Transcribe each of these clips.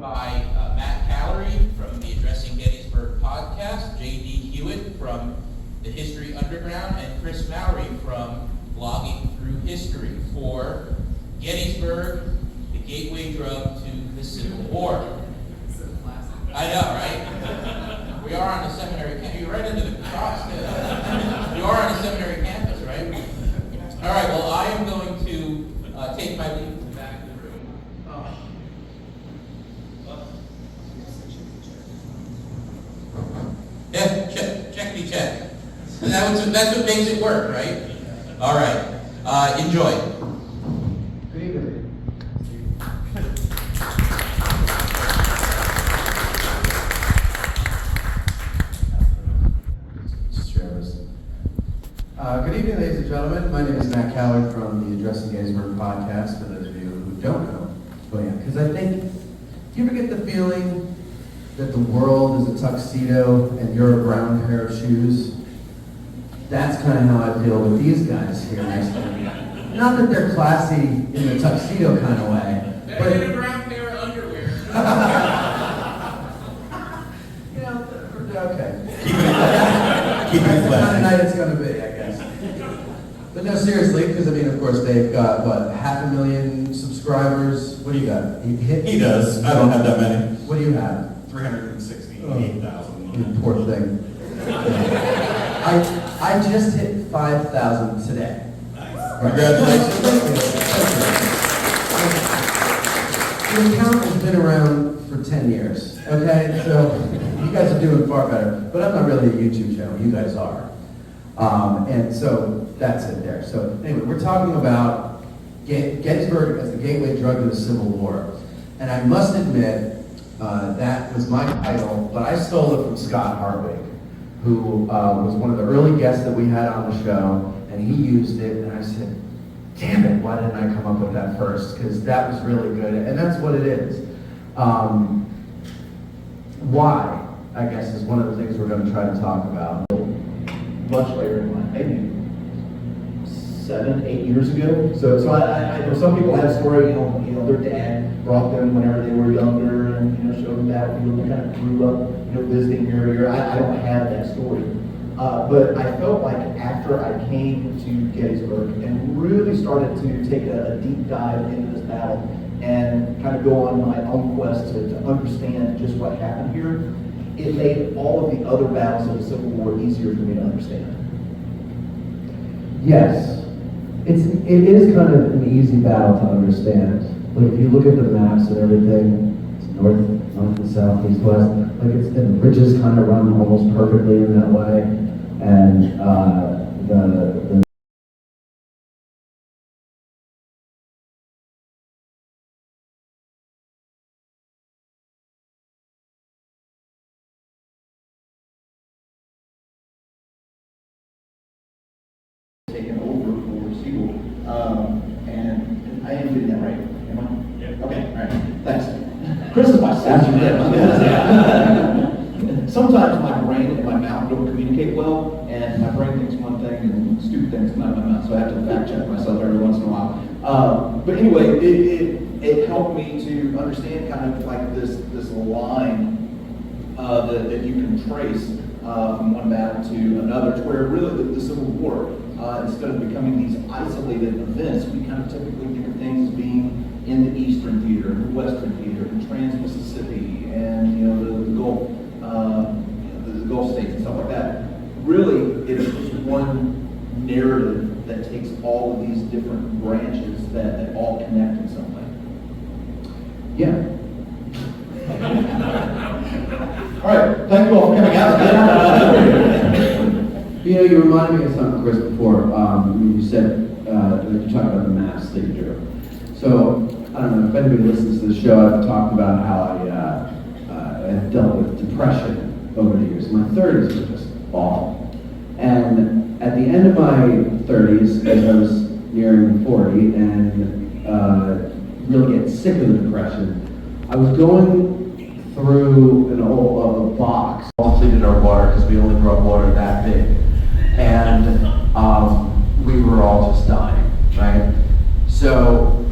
by Matt Callery from the Addressing Gettysburg podcast, J.D. Hewitt from the History Underground, and Chris Mowry from Blogging Through History for Gettysburg, the gateway drug to the Civil War. I know, right? We are on a seminary campus. You're right into the cross. You are on a seminary campus, right? All right, well, I am going to take my leave to the back of the room. Yeah, checkity check. That's what makes it work, right? All right. Enjoy. Good evening. Good evening, ladies and gentlemen. My name is Matt Callery from the Addressing Gettysburg podcast, for those of you who don't know who I am. Because I think, you ever get the feeling that the world is a tuxedo and you're a brown pair of shoes? That's kind of how I feel with these guys here next to me. Not that they're classy in the tuxedo kind of way. They're in a brown pair of underwear. You know, okay. Keep That's it the kind of classy. night it's going to be, I guess. But no, seriously, because I mean, of course, they've got, what, 500,000 subscribers? What do you got? He does. I don't have that many. What do you have? 368,000. You poor thing. I just hit 5,000 today. Nice. Congratulations. The account has been around for 10 years, okay? So you guys are doing far better, but I'm not really a YouTube channel. You guys are. And so that's it there. So anyway, we're talking about Gettysburg as the gateway drug to the Civil War. And I must admit, that was my title, but I stole it from Scott Hartwig, who was one of the early guests that we had on the show, and he used it, and I said, damn it, why didn't I come up with that first? Because that was really good, and that's what it is. Why, I guess, is one of the things we're going to try to talk about. Much later in life, maybe 7, 8 years ago. So I know some people have a story, you know, their dad brought them whenever they were younger and, showed them that, they kind of grew up, visiting here or here. I don't have that story. But I felt like after I came to Gettysburg and really started to take a deep dive into this battle and kind of go on my own quest to understand just what happened here, it made all of the other battles of the Civil War easier for me to understand. Yes, it is kind of an easy battle to understand. Like if you look at the maps and everything, it's north and south, east, west. Like the ridges kind of run almost perfectly in that way, and the Taken over for Siegel, and I am getting that right, am I? Yeah. Okay, all right, thanks. Chris is my sister. Sometimes my brain and my mouth don't communicate well, and my brain thinks one thing and stupid things come out of my mouth, so I have to fact check myself every once in a while. But anyway, it helped me to understand kind of like this line that you can trace from one battle to another, to where really the Civil War, instead of becoming these isolated events, we kind of typically think of things as being in the Eastern Theater, the Western Theater, the Trans-Mississippi, and the Gulf states and stuff like that. Really, it's just one narrative that takes all of these different branches that all connect in some way. Yeah. All right, thank you all for coming out. You reminded me of something, Chris, before. You said that you talked about the maps that you drew. So, I don't know, if anybody listens to the show, I've talked about how I have dealt with depression over the years. My 30s were just awful. And at the end of my 30s, as I was nearing 40 and really getting sick of the depression, I was going through an old box. All treated our water because we only brought water that big. And we were all just dying, right? So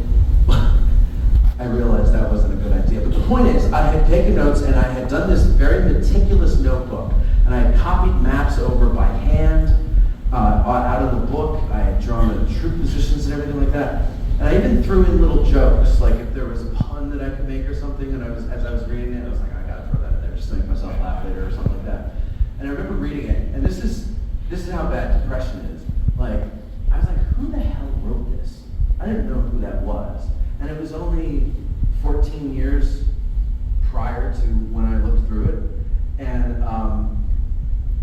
I realized that wasn't a good idea. But the point is, I had taken notes and I had done this very meticulous notebook, and I had copied maps over by hand out of the book. I had drawn the troop positions and everything like that. And I even threw in little jokes, like if there was a pun that I could make or something, and as I was reading it, I was like, I gotta throw that in there just to make myself laugh later or something like that. And I remember reading it, and this is how bad depression is. Like, I was like, who the hell wrote this? I didn't know who that was. And it was only 14 years prior to when I looked through it. And,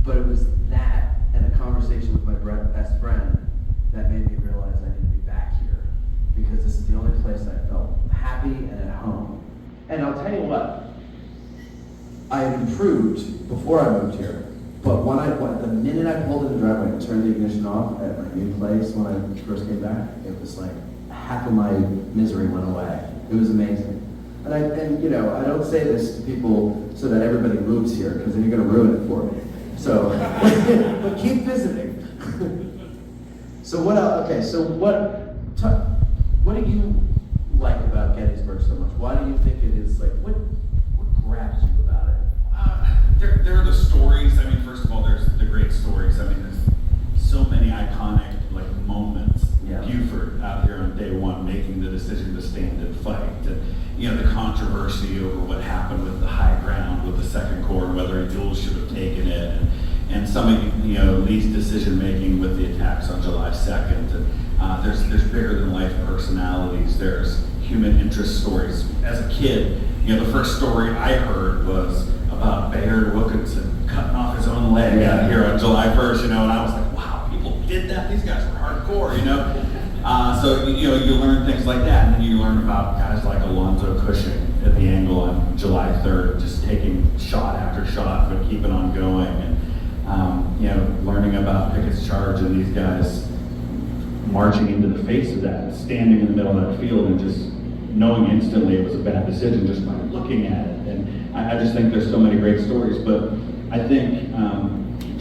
but it was that and a conversation with my best friend that made me realize I need to be back here. Because this is the only place I felt happy and at home. And I'll tell you what, I had improved before I moved here. But the minute I pulled in the driveway and turned the ignition off at my new place when I first came back, it was like half of my misery went away. It was amazing. And you know, I don't say this to people so that everybody moves here, because then you're going to ruin it for me. So, but keep visiting. So what else? Okay, so what do you like about Gettysburg so much? Why do you think it is, like, what grabs you about it? There are the stories. I mean, first of all, there's the great stories. I mean, there's so many iconic like moments. Yeah. Buford out here on day one making the decision to stand and fight, and you know the controversy over what happened with the high ground with the Second Corps, whether Ewell should have taken it, and some of Lee's decision making with the attacks on July 2nd. And there's bigger than life personalities. There's human interest stories. As a kid, the first story I heard was about Bayard Wilkinson cutting off his own leg out here on July 1st, and I was like, wow, people did that? These guys were hardcore, So, you learn things like that, and then you learn about guys like Alonzo Cushing at the angle on July 3rd, just taking shot after shot, but keeping on going, and, learning about Pickett's charge and these guys marching into the face of that, standing in the middle of that field, and just knowing instantly it was a bad decision just by looking at it. And I just think there's so many great stories, but I think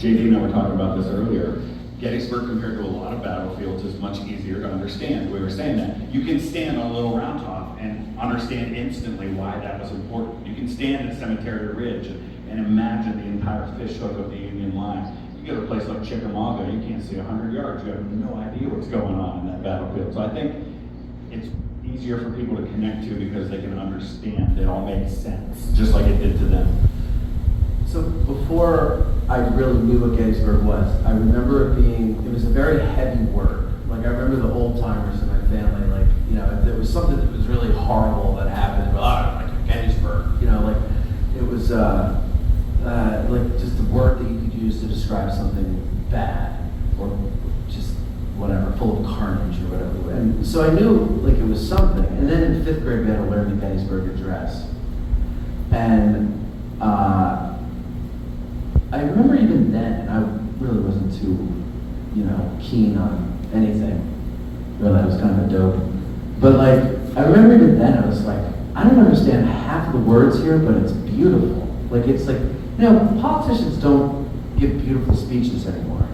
JD and I were talking about this earlier. Gettysburg compared to a lot of battlefields is much easier to understand. We were saying that. You can stand on a little round top and understand instantly why that was important. You can stand at Cemetery Ridge and imagine the entire fish hook of the Union lines. You go to a place like Chickamauga, you can't see 100 yards. You have no idea what's going on in that battlefield. So I think it's easier for people to connect to because they can understand. It all makes sense, just like it did to them. So before I really knew what Gettysburg was, I remember it was a very heavy word. Like, I remember the old timers in my family, like, if there was something that was really horrible that happened, like Gettysburg, it was like just a word that you could use to describe something bad or just whatever, full of carnage or whatever. And so I knew like it was something. And then in 5th grade we had to learn the Gettysburg Address. And I remember even then, I really wasn't too, keen on anything. Really, I was kind of a dope. But like, I remember even then, I was like, I don't understand half of the words here, but it's beautiful. Like, it's like, politicians don't give beautiful speeches anymore.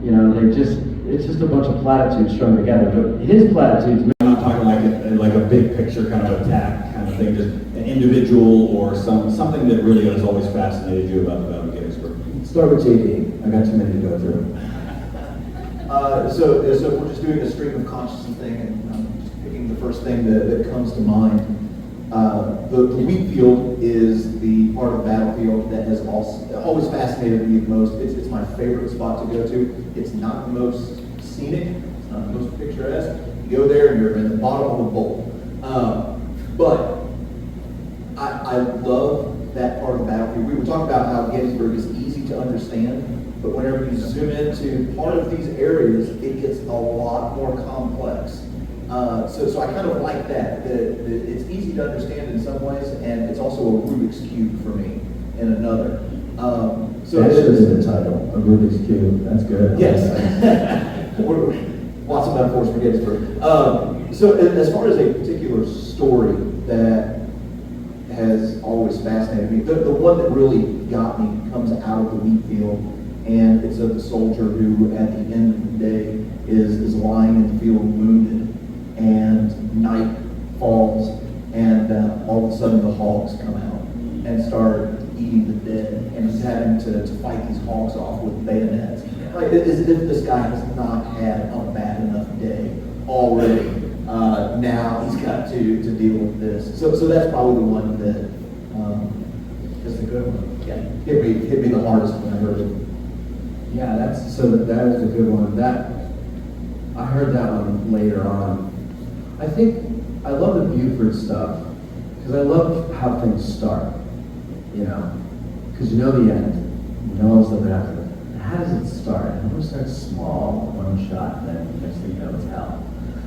It's just a bunch of platitudes strung together. But his platitudes, I'm not talking like a big picture kind of attack kind of thing, just an individual or something that really has always fascinated you about the Battle of Gettysburg. Start with JD. I got too many to go through. So if we're just doing a stream of consciousness thing, and I'm just picking the first thing that comes to mind. The wheat field is the part of the battlefield that has always fascinated me the most. It's my favorite spot to go to. It's not the most scenic. It's not the most picturesque. You go there and you're in the bottom of a bowl. But I love that part of the battlefield. We were talking about how Gettysburg is easy to understand, but whenever you zoom into part of these areas, it gets a lot more complex. So I kind of like that it's easy to understand in some ways, and it's also a Rubik's Cube for me in another. So that should have been the title, a Rubik's Cube. That's good. Yes. Lots of metaphors for Gettysburg. So as far as a particular story that has always fascinated me, the one that really got me comes out of the wheat field, and it's of the soldier who at the end of the day is lying in the field wounded, and night falls, and all of a sudden the hogs come out and start eating the dead, and he's having to fight these hogs off with bayonets. Like, as if this guy has not had a bad enough day already. Now he's got to deal with this. So that's probably the one that is a good one. Yeah, hit me the hardest when I heard it. Yeah, that is a good one. I heard that one later on. I think I love the Buford stuff because I love how things start. Because you know the end, you know what's up after. How does it start? It always starts small, one shot, and then next thing you know it's hell.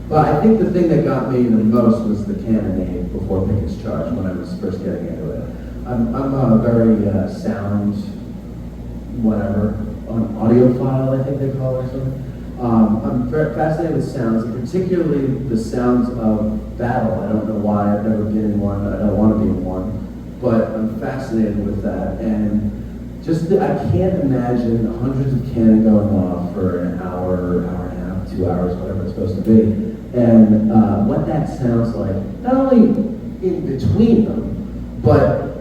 But I think the thing that got me the most was the cannonade before Pickett's Charge when I was first getting into it. I'm a very sound, whatever, an audiophile, I think they call it or something. I'm very fascinated with sounds, and particularly the sounds of battle. I don't know why, I've never been in one, I don't want to be in one, but I'm fascinated with that. And I can't imagine hundreds of cannon going off for an hour, hour and a half, 2 hours, whatever it's supposed to be. And what that sounds like, not only in between them, but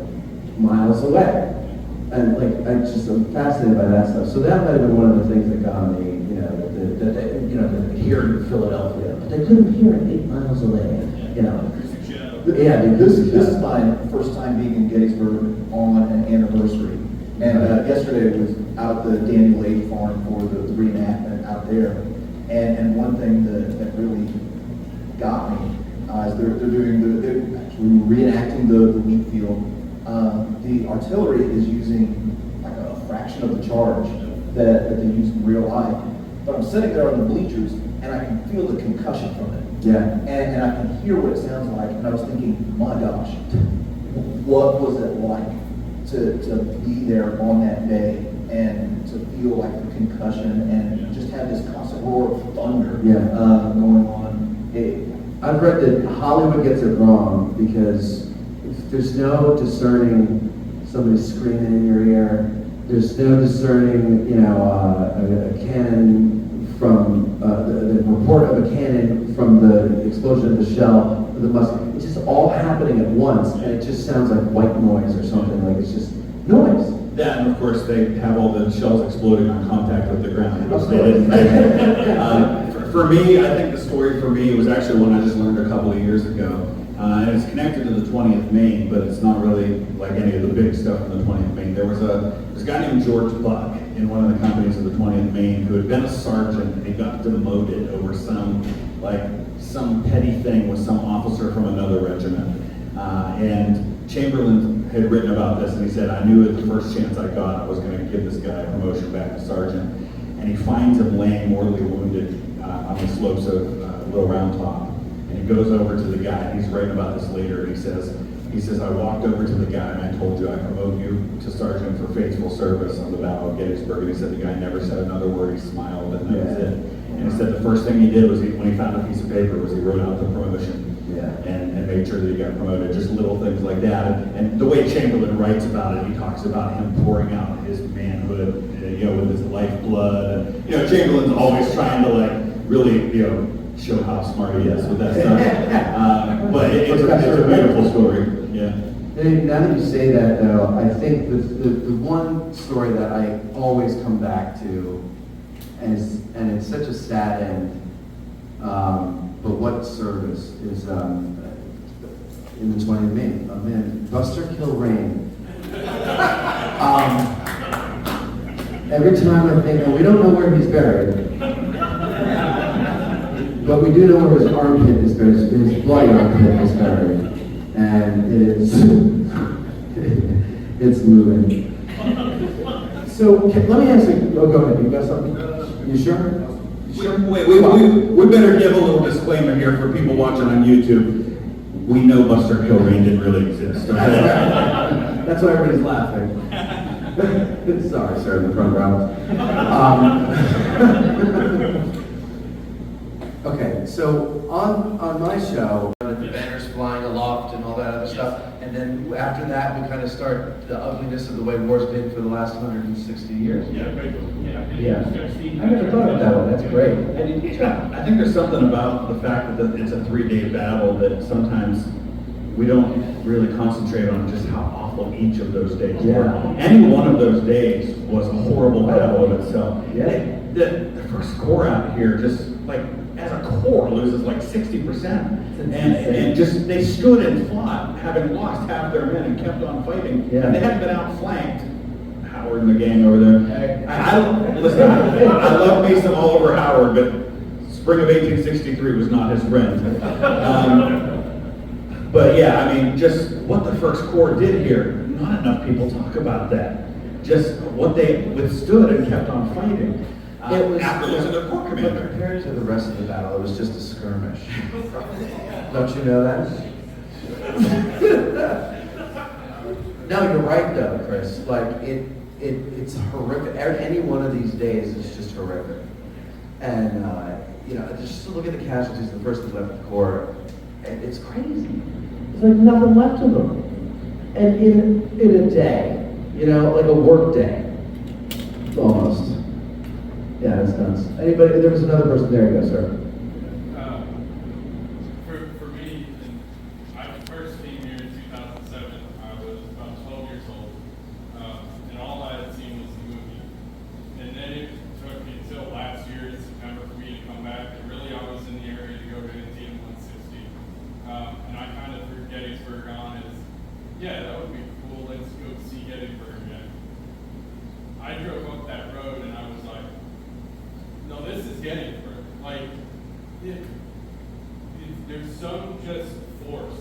miles away. And I'm fascinated by that stuff. So that might have been one of the things that got me, that they hear in Philadelphia, but they couldn't hear it 8 miles away, Yeah, This is my first time being in Gettysburg on an anniversary. And yesterday was out at the Daniel Lake Farm for the reenactment out there. And one thing that really got me is they're actually reenacting the wheat field. The artillery is using like a fraction of the charge that they use in real life. But I'm sitting there on the bleachers and I can feel the concussion from it. Yeah. And I can hear what it sounds like, and I was thinking, my gosh, what was it like to be there on that day and to feel like the concussion and just have this constant roar of thunder going on. I've read that Hollywood gets it wrong because there's no discerning somebody screaming in your ear. There's no discerning, a cannon from the report of a cannon from the explosion of the shell, or the musket. It's just all happening at once, and it just sounds like white noise or something. Like it's just noise. Yeah, and of course they have all the shells exploding on contact with the ground, which they didn't make. For me, I think the story for me was actually one I just learned a couple of years ago. And it's connected to the 20th Maine, but it's not really like any of the big stuff in the 20th Maine. There was a guy named George Buck in one of the companies of the 20th Maine who had been a sergeant and he got demoted over some petty thing with some officer from another regiment. And Chamberlain had written about this and he said, I knew at the first chance I got I was going to give this guy a promotion back to sergeant. And he finds him laying mortally wounded on the slopes of Little Round Top. And he goes over to the guy, and he's writing about this later, and he says, I walked over to the guy and I told you I promote you to sergeant for faithful service on the Battle of Gettysburg. And he said the guy never said another word, he smiled, and that was it. And he said the first thing he did was when he found a piece of paper was he wrote out the promotion and made sure that he got promoted. Just little things like that. And the way Chamberlain writes about it, he talks about him pouring out his manhood, with his lifeblood. And, Chamberlain's always trying to really, show how smart he is with that stuff. But it's a beautiful story. Yeah. Now that you say that, though, I think the one story that I always come back to, and it's such a sad end, but what service is in the 20th Maine. Oh man, Buster Kilrain. Every time I think, we don't know where he's buried. But we do know where his armpit is buried, his bloody armpit is buried, and it's moving. So let me ask you. Oh, go ahead. You got something? You sure? Wait, we better give a little disclaimer here for people watching on YouTube. We know Buster Kilrain didn't really exist. Okay? That's why everybody's laughing. Sorry, sir, the program. Okay, so on my show, the banners flying aloft and all that other stuff, and then after that we kind of start the ugliness of the way war's been for the last 160 years. Yeah. I never thought of that one. That's great. I think there's something about the fact that it's a 3-day battle that sometimes we don't really concentrate on just how awful each of those days were. Yeah. Any one of those days was a horrible battle of itself. Yeah. The first corps out here, just like as a corps, loses like 60%. And just they stood and fought, having lost half their men, and kept on fighting. Yeah. And they hadn't been outflanked. Howard and the gang over there. Listen, I love me some Oliver Howard, but spring of 1863 was not his friend. But yeah, I mean, just what the First Corps did here, not enough people talk about that. Just what they withstood and kept on fighting. It was after losing their corps But commander. compared to the rest of the battle, it was just a skirmish. Don't you know that? No, you're right though, Chris. Like it's horrific. Any one of these days is just horrific. And you know, just to look at the casualties of the first and left corps, it's crazy. There's like nothing left of them. And in a day, you know, like a work day, almost. Yeah, that's nuts. Anybody? There was another person. There you go, sir. For me, I first came here in 2007. I was about 12 years old, and all I had seen was the movie. And then it took me until last year in September for me to come back. And really, I was in the area to go to Antietam 160, and I kind of threw Gettysburg on as, yeah, that would be cool. Let's go see Gettysburg again. I drove up that road and I was like, no, this is Gettysburg. Like, there's some just force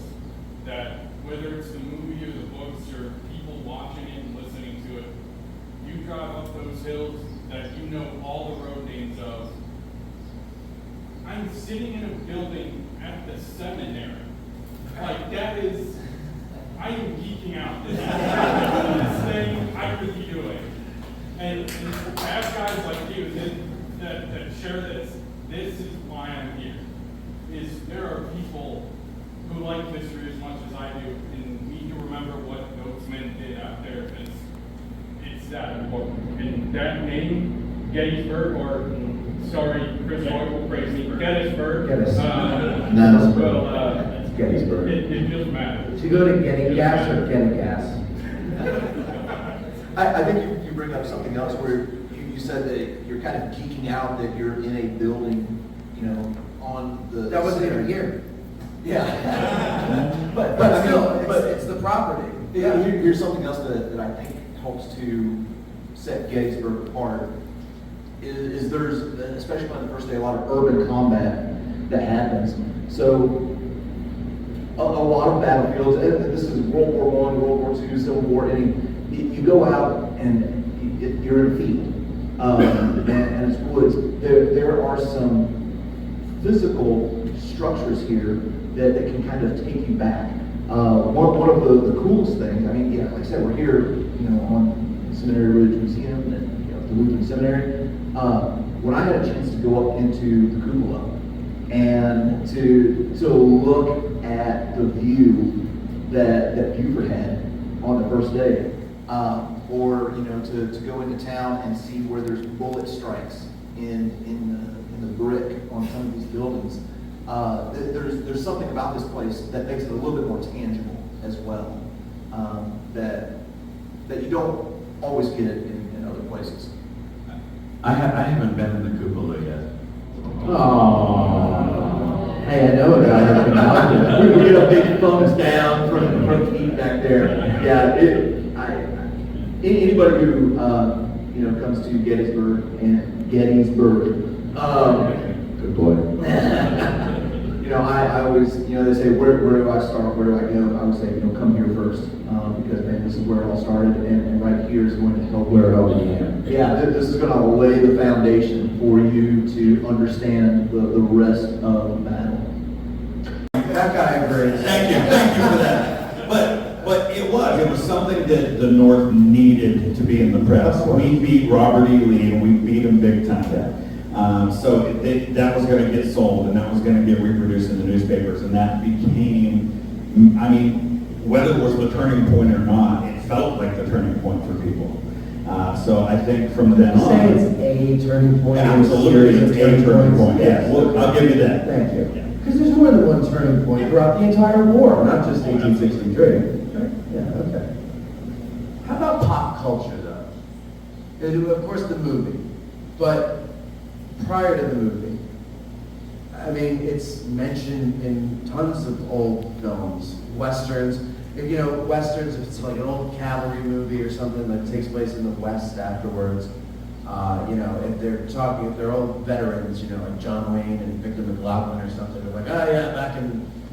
that, whether it's the movie or the books or people watching it and listening to it, you drive up those hills that you know all the road names of. I'm sitting in a building at the seminary. Like, that is, I am geeking out. This is the coolest thing I could be doing. And to have guys like you that share this is why I'm here. Is there are people who like history as much as I do and need to remember what those men did out there, because it's that important. And that name, Gettysburg, or sorry, Chris Roy will praise me, Gettysburg. No. Well, It's Gettysburg. it just matters. Should you go to Getty Gas or Getty Gas? I think you bring up something else where you said that you're kind of geeking out that you're in a building, you know, on the. That wasn't even here. Yeah. But I mean, still, it's the property. Yeah, here's something else that I think helps to set Gettysburg apart is there's, especially on the first day, a lot of urban combat that happens. So a lot of battlefields, and this is World War I, World War II, Civil War, you go out and you're in a field, and it's woods. There are some physical structures here that can kind of take you back. One of the coolest things, I mean, yeah, like I said, we're here, you know, on Seminary Ridge Museum and, you know, the Lutheran Seminary. When I had a chance to go up into the cupola and to look at the view that Buford had on the first day, or you know, to go into town and see where there's bullet strikes in the brick on some of these buildings. There's something about this place that makes it a little bit more tangible as well, that you don't always get in other places. I haven't been in the cupola yet. Oh, hey, I know a guy who can help you. We get a big thumbs down from Pete back there. Yeah, anybody who you know, comes to Gettysburg, Good boy. you know, I always, you know, they say, where do I start? Where do I go? I would say, you know, come here first, because man, this is where it all started, and right here is going to help Where it all began. Yeah, this is going to lay the foundation for you to understand the rest of the battle. That guy agrees. Thank you for that. But it was something that the North needed to be in the press. We beat Robert E. Lee, and we beat him big time. So that was going to get sold, and that was going to get reproduced in the newspapers, and that became, I mean, whether it was the turning point or not, it felt like the turning point for people. So I think from then on, Say it's a turning point. absolutely, it's a turning point. Yeah, well, I'll give you that. Thank you. Because there's more than one turning point throughout the entire war, not just 1863. Right? Yeah, okay. How about pop culture, though? And of course, the movie. But prior to the movie, I mean, it's mentioned in tons of old films, westerns. You know, westerns, if it's like an old cavalry movie or something that takes place in the West afterwards, you know, if they're all veterans, you know, like John Wayne and Victor McLaughlin or something, they're like, oh yeah, back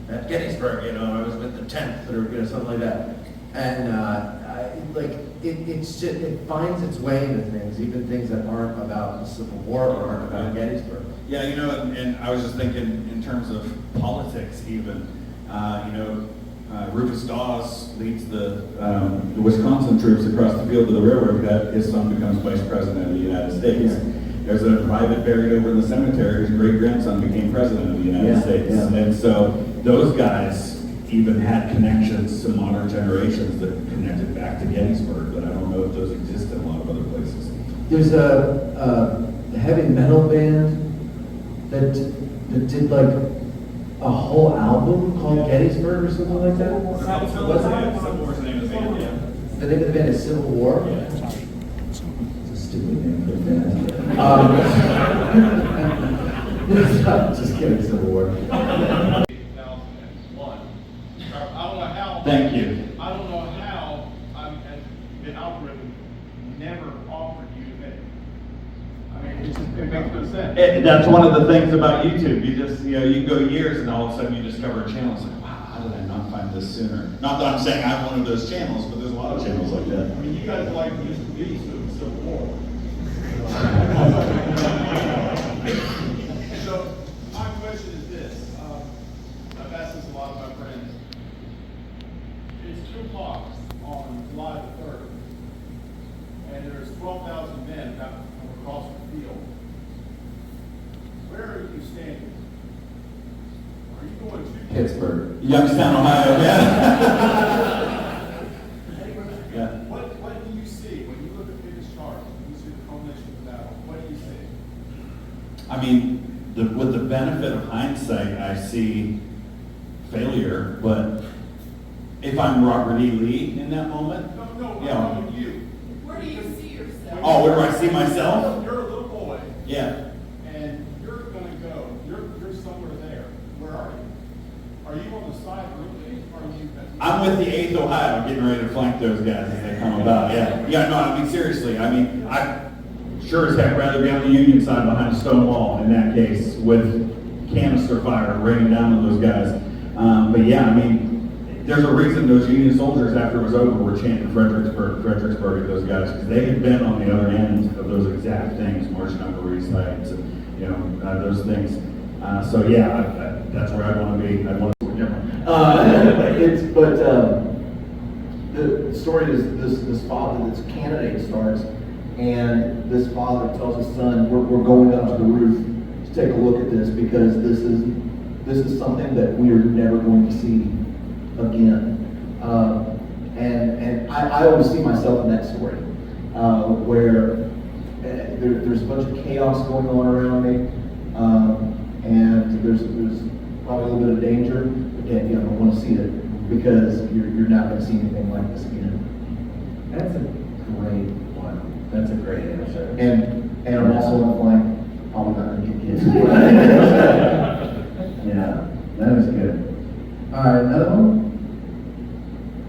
at Gettysburg, you know, I was with the 10th, or, you know, something like that. And, it's just, it finds its way into things, even things that aren't about the Civil War or aren't about Gettysburg. Yeah, you know, and I was just thinking in terms of politics even, you know, Rufus Dawes leads the Wisconsin troops across the field to the railroad cut. His son becomes vice president of the United States. There's a private buried over in the cemetery whose great-grandson became president of the United States. Yeah. And so those guys even had connections to modern generations that connected back to Gettysburg, but I don't know if those exist in a lot of other places. There's a heavy metal band that did like a whole album called Gettysburg or something like that? Civil War's the name of the band, yeah. The name of the band is Civil War? Yeah. It's a stupid name for a band. Just kidding, Civil War. 2001. I don't know how. Thank you. I don't know how the algorithm never offered you that. I mean, it makes no sense. That's one of the things about YouTube. You just, you know, you go years and all of a sudden you discover a channel. It's like, wow, how did I not find this sooner? Not that I'm saying I'm one of those channels, but there's a lot of channels like that. I mean, you guys are like Mr. Beast of the Civil War. So, my question is this. I've asked this a lot of my friends. It's 2 o'clock on July the 3rd, and there's 12,000 men about across the field. Where are you standing? Are you going to Pittsburgh. Youngstown, Ohio, yeah. Yeah. What do you see when you look at Biggest Chart? When you see the culmination of the battle, what do you see? I mean, with the benefit of hindsight, I see failure, but if I'm Robert E. Lee in that moment, No, yeah. I'm talking to you. Where do you see yourself? Oh, where do I see myself? You're a little boy, Yeah. and you're gonna go. You're somewhere there. Where are you? Are you on the side of Ridley? Or are you? I'm with the 8th Ohio, getting ready to flank those guys as they come about, yeah. Yeah, no, I mean, seriously, I mean, I'd sure as heck rather be on the Union side behind a stone wall in that case with canister fire raining down on those guys. But yeah, I mean, there's a reason those Union soldiers, after it was over, were chanting Fredericksburg at those guys, because they had been on the other end of those exact things, marching up Marie sites and, you know, those things. So yeah, that's where I want to be. I want to be different. The story is this father, this candidate starts, and this father tells his son, we're going up to the roof to take a look at this because this is something that we are never going to see again. And I always see myself in that story, where there's a bunch of chaos going on around me, and there's probably a little bit of danger, but yet you don't want to see it because you're not going to see anything like this again. That's a great one. That's a great answer. And I'm also on the flank, probably not going to get kids. Yeah, that is good. All right, another one?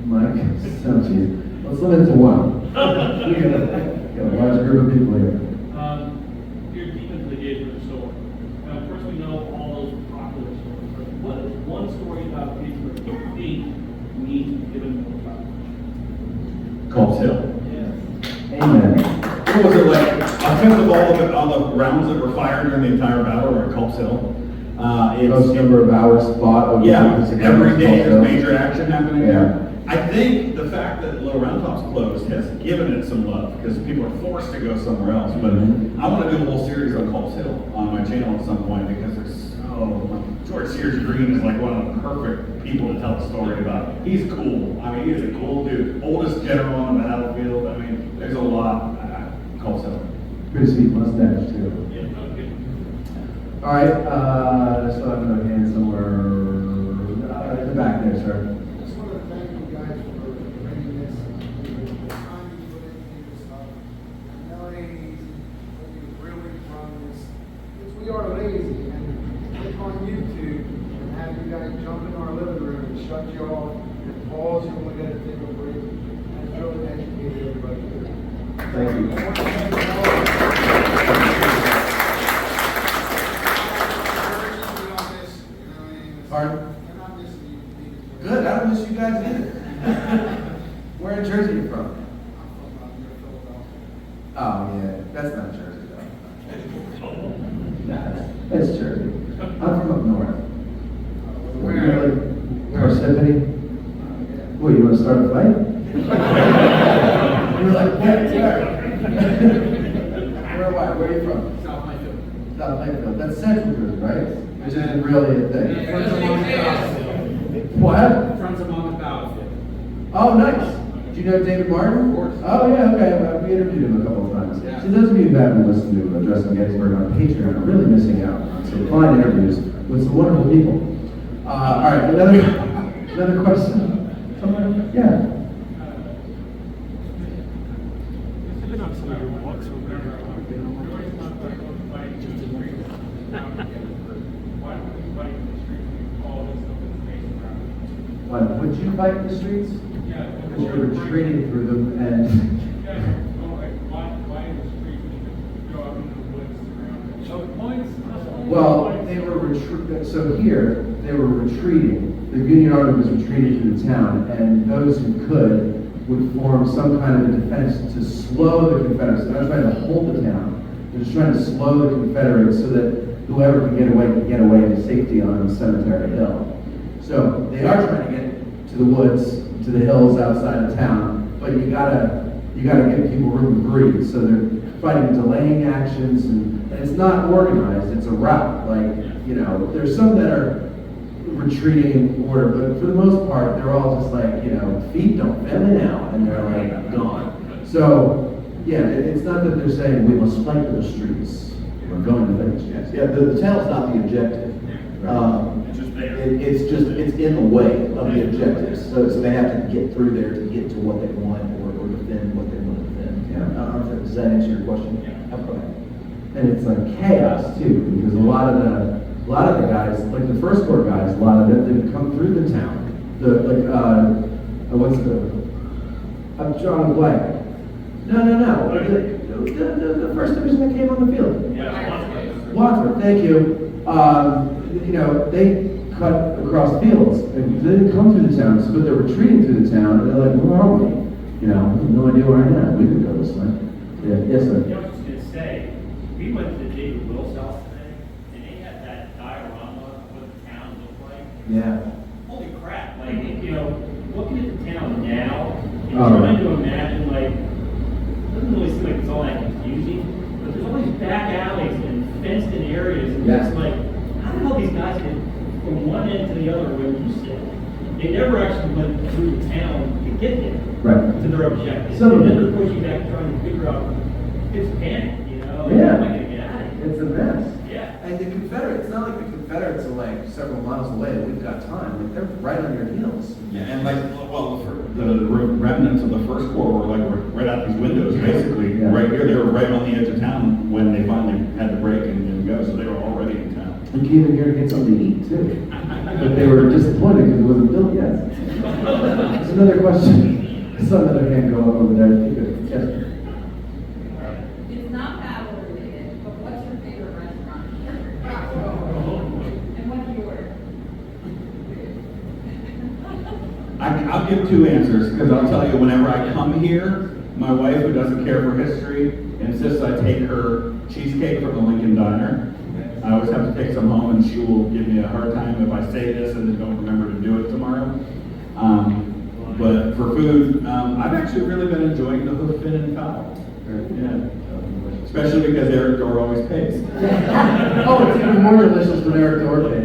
Mike, so geez. Let's limit it to one. We got a large group of people here. You're deep into the Gettysburg story. Now, of course, we know all those popular stories, but what is one story about Gettysburg you think needs to be given more coverage? Culp's Hill. Amen. What was it like? Because of all the rounds that were fired during the entire battle were at Culp's Hill. Most number of hours fought. Yeah, every day there's major action happening Yeah. there. I think the fact that Little Round Top's closed has given it some love because people are forced to go somewhere else. But I want to do a whole series on Culp's Hill on my channel at some point because there's George Sears Green is like one of the perfect people to tell a story about. He's cool. I mean, he's a cool dude. Oldest general on the battlefield. I mean, there's a lot. Culp's Hill. Pretty sweet mustache, too. Yeah, okay. All right, just saw another hand somewhere in the back there, sir. Just want to thank you guys for bringing this, the time you put into this stuff. I know it ain't easy, but you really run this, because we are lazy, and click on YouTube and have you guys jump in our living room and shut you off and pause you when we gotta take a break. That's really educated everybody here. Thank you. I want to thank you all. Pardon? I'm not missing you. Good, I don't miss you guys either. Where in Jersey are you from? I'm from near Philadelphia. Oh, yeah, that's not Jersey though. Nah, that's Jersey. I'm from up north. Where? Really? Parsippany? What, you want to start a fight? You're like, where are you from? South Mayfield. South Plainfield. That's Central Jersey, right? Which isn't really a thing. What? Friends of Mom Battlefield. Oh, nice. Do you know David Martin? Of course. Oh, yeah, okay. We interviewed him a couple of times. Yeah. So those of you who haven't listened to Addressing Gettysburg on Patreon are really missing out on some fine interviews with some wonderful people. All right, another question. Someone? Yeah. I've been on some of your walks over there. Why would you fight in the streets and call this open space around? Why, would you fight in the streets? Yeah. Because you're retreating through them and... Yeah, no, like, why in the streets when you could go out into the woods around it? Choke points? Well, they were so here, they were retreating. The Union Army was retreating through the town, and those who could would form some kind of a defense to slow the Confederates. They're not trying to hold the town. They're just trying to slow the Confederates so that whoever can get away to safety on Cemetery Hill. So they are trying to get to the woods, to the hills outside of town, but you gotta give people room to breathe. So they're fighting delaying actions, and it's not organized. It's a rout. There's some that are retreating in order, but for the most part, they're all just like, feet don't fail me now, and they're like gone. So, yeah, it's not that they're saying we must fight for the streets. We're going to fight the streets. Yeah, the town's not the objective. It's just there. It's in the way of the objectives, so they have to get through there to get to what they want or defend what they want to defend. Yeah. Does that answer your question? Yeah. Okay. And it's like chaos too, because a lot of the guys, like the First Corps guys, a lot of them didn't come through the town. I'm drawing a blank. No. The first division that came on the field. Yeah. Wadsworth, thank you. They cut across fields. And they didn't come through the town, but they're retreating through the town, and they're like, where are we? No idea where I am. We could go this way. Yeah, yes, sir. I was just gonna say, we went to David Will's house today, and they had that diorama of what the town looked like. Yeah. Holy crap, looking at the town now, and Oh, trying right. to imagine, it doesn't really seem like it's all that confusing, but there's all these back alleys and fenced-in areas, and Yeah. it's like, how the hell these guys get from one end to the other where you sit? They never actually went through the town to get there. Right. To their objective. Some of And then it. they're pushing back, trying to figure out, it's panic, Yeah. How am I gonna get out of here? It's a mess. Yeah. And the Confederates, it's not like the Confederates are like several miles away, we've got time, like they're right on your heels. Yeah, and the remnants of the First Corps were right out these windows, basically, Yeah. right here. They were right on the edge of town when they finally had to break and go, so they were already in town. You came in here to get something to eat too. But they were disappointed because it wasn't built yet. There's another question. Some other hand go up over there. Yes. It's not battle related, but what's your favorite restaurant? And what do you order? I'll give two answers, because I'll tell you, whenever I come here, my wife, who doesn't care for history, insists I take her cheesecake from the Lincoln Diner. I always have to take some home, and she will give me a hard time if I say this and then don't remember to do it tomorrow. But for food, I've actually really been enjoying the hoof fin and fowl. Yeah. Especially because Eric Dorr always pays. Oh, it's even more delicious when Eric Dorr pays.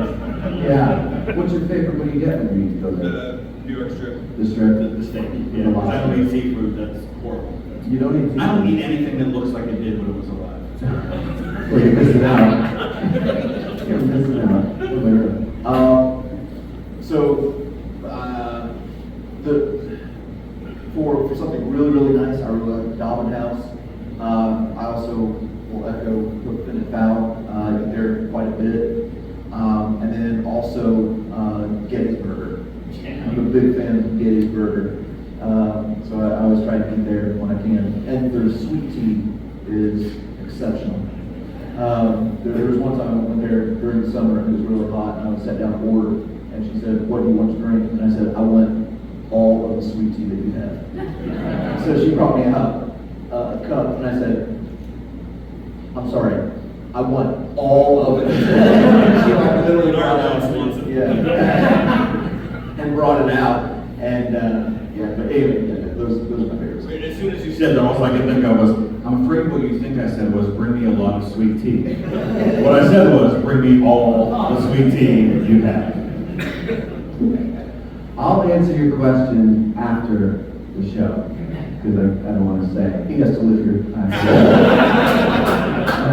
Yeah. What's your favorite when you get when you go there? The New York strip. The strip? The steak. Yeah, I don't eat seafood, that's horrible. You don't eat. I don't eat anything that looks like it did when it was alive. Well, you're missing out. You're missing out. What For something really, really nice, I really like the Dobbin House. I also will echo what Ben and Fowl, I get there quite a bit. And then also Gettysburg. I'm a big fan of Gettysburg. So I always try to get there when I can. And their sweet tea is exceptional. There was one time I went there during the summer, and it was really hot, and I sat down to order, and she said, "What do you want to drink?" And I said, "I want all of the sweet tea that you have." So she brought me out a cup, and I said, "I'm sorry, I want all of it." She like literally brought it out, yeah, and brought it out, and yeah, but anyway, those are my favorites. Wait, as soon as you said that, all I could think of was, I'm afraid what you think I said was, bring me a lot of sweet tea. What I said was, bring me all the sweet tea that you have. I'll answer your question after the show, because I don't want to say. He has to live here. And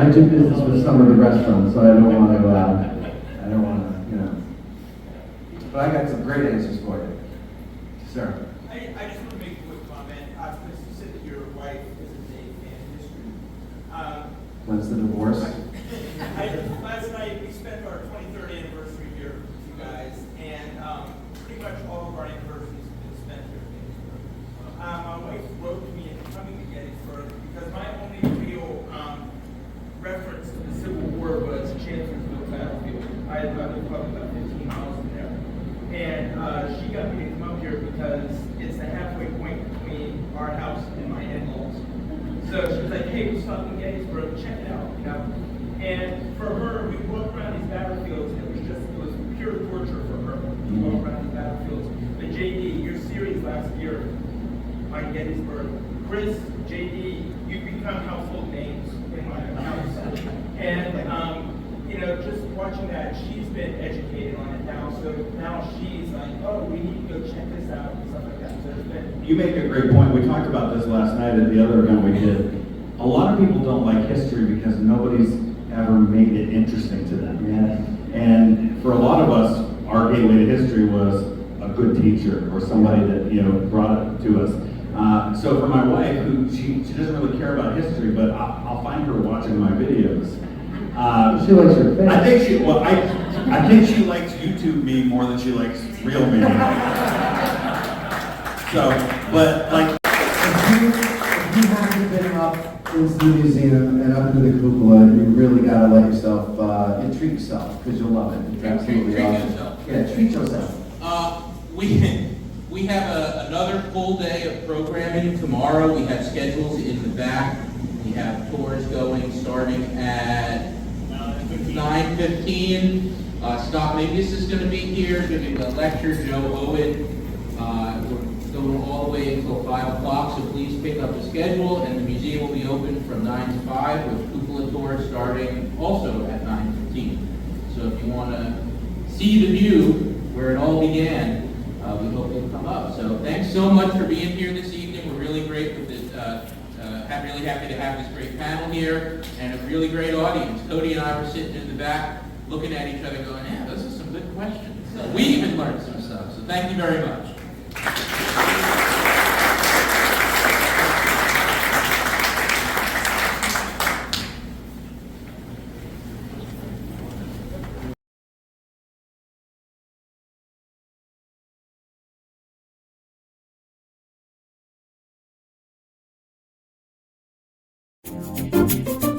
I do business with some of the restaurants, so I don't want to, you know. But I got some great answers for you. Sir. I just want to make a quick comment. Chris, you said that your wife isn't a fan of history. When's the divorce? Last night, we spent our 23rd anniversary here with you guys, and pretty much all of our anniversaries have been spent here at Gettysburg. My wife wrote to me in coming to Gettysburg because my only real reference to the Civil War was Chancellorsville Battlefield. I lived probably about 15 miles from there. And she got me to come up here because it's the halfway point between our house and my in-laws. So she was like, "Hey, we're stopping in Gettysburg, check it out, you know." And for her, we walked around these battlefields, and it was pure torture for her to walk around these battlefields. But JD, your series last year on Gettysburg, Chris, JD, you've become household names in my house. And you know, just watching that, she's been educated on it now. So now she's like, "Oh, we need to go check this out," and stuff like that. So it's been. You make a great point. We talked about this last night at the other event we did. A lot of people don't like history because nobody's ever made it interesting to them. Yeah. And for a lot of us, our gateway to history was a good teacher or somebody that, you know, brought it to us. So for my wife, who she doesn't really care about history, but I'll find her watching my videos. She likes your face. I think she likes YouTube me more than she likes real me. So, but like, If you haven't been up into the museum and up into the cupola, you really gotta let yourself, treat yourself, because you'll love it. It's absolutely Treat awesome. yourself. Yeah, treat yourself. We have another full day of programming tomorrow. We have schedules in the back. We have tours going starting at 9:15. Scott Mingus is going to be here giving a lecture. Joe Owen. We're going all the way until 5 o'clock, so please pick up the schedule. And the museum will be open from 9 to 5 with cupola tours starting also at 9:15. So if you want to see the view where it all began, we hope you'll come up. So thanks so much for being here this evening. We're really great with this. Really happy to have this great panel here and a really great audience. Cody and I were sitting in the back looking at each other going, "Yeah, those are some good questions." We even learned some stuff. So thank you very much. Thank you.